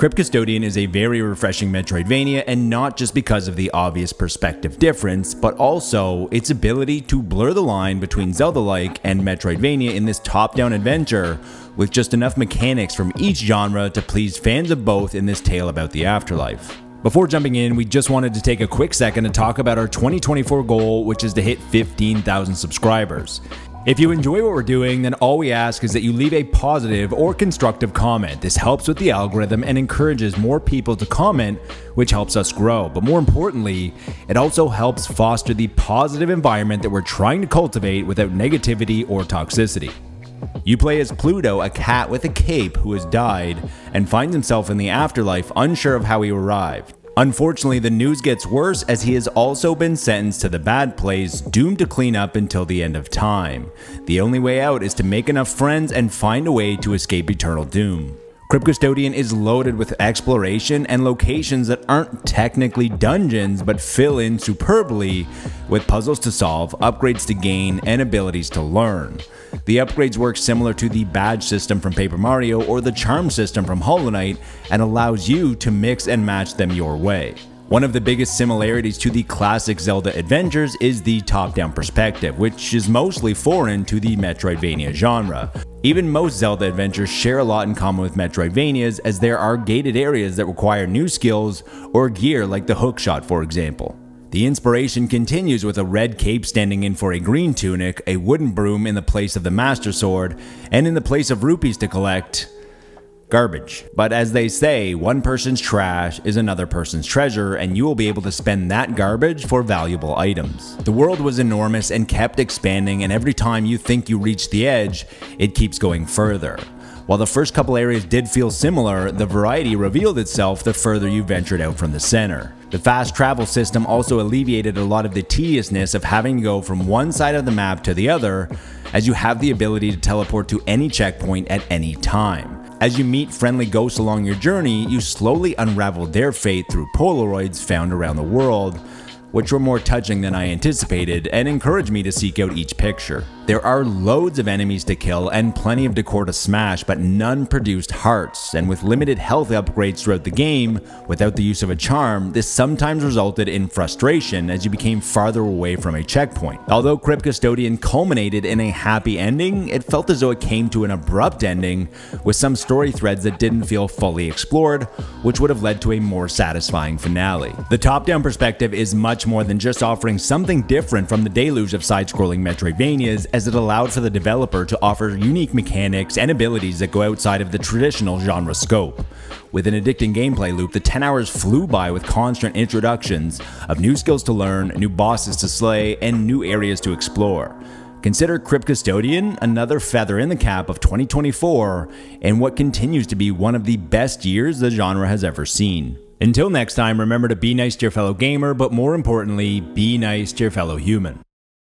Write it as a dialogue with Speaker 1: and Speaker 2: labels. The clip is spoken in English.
Speaker 1: Crypt Custodian is a very refreshing Metroidvania, and not just because of the obvious perspective difference, but also its ability to blur the line between Zelda-like and Metroidvania in this top-down adventure, with just enough mechanics from each genre to please fans of both in this tale about the afterlife. Before jumping in, we just wanted to take a quick second to talk about our 2024 goal, which is to hit 15,000 subscribers. If you enjoy what we're doing, then all we ask is that you leave a positive or constructive comment. This helps with the algorithm and encourages more people to comment, which helps us grow. But more importantly, it also helps foster the positive environment that we're trying to cultivate without negativity or toxicity. You play as Pluto, a cat with a cape who has died and finds himself in the afterlife, unsure of how he arrived. Unfortunately, the news gets worse as he has also been sentenced to the bad place, doomed to clean up until the end of time. The only way out is to make enough friends and find a way to escape eternal doom. Crypt Custodian is loaded with exploration and locations that aren't technically dungeons but fill in superbly with puzzles to solve, upgrades to gain, and abilities to learn. The upgrades work similar to the badge system from Paper Mario or the charm system from Hollow Knight and allows you to mix and match them your way. One of the biggest similarities to the classic Zelda adventures is the top-down perspective, which is mostly foreign to the Metroidvania genre. Even most Zelda adventures share a lot in common with Metroidvanias, as there are gated areas that require new skills or gear, like the hookshot for example. The inspiration continues with a red cape standing in for a green tunic, a wooden broom in the place of the Master Sword, and in the place of rupees to collect, garbage. But as they say, one person's trash is another person's treasure, and you will be able to spend that garbage for valuable items. The world was enormous and kept expanding, and every time you think you reach the edge, it keeps going further. While the first couple areas did feel similar, the variety revealed itself the further you ventured out from the center. The fast travel system also alleviated a lot of the tediousness of having to go from one side of the map to the other, as you have the ability to teleport to any checkpoint at any time. As you meet friendly ghosts along your journey, you slowly unravel their fate through Polaroids found around the world, which were more touching than I anticipated and encouraged me to seek out each picture. There are loads of enemies to kill and plenty of decor to smash, but none produced hearts, and with limited health upgrades throughout the game, without the use of a charm, this sometimes resulted in frustration as you became farther away from a checkpoint. Although Crypt Custodian culminated in a happy ending, it felt as though it came to an abrupt ending, with some story threads that didn't feel fully explored, which would have led to a more satisfying finale. The top-down perspective is much more than just offering something different from the deluge of side-scrolling Metroidvanias, as it allowed for the developer to offer unique mechanics and abilities that go outside of the traditional genre scope. With an addicting gameplay loop, the 10 hours flew by with constant introductions of new skills to learn, new bosses to slay, and new areas to explore. Consider Crypt Custodian another feather in the cap of 2024 and what continues to be one of the best years the genre has ever seen. Until next time, remember to be nice to your fellow gamer, but more importantly, be nice to your fellow human.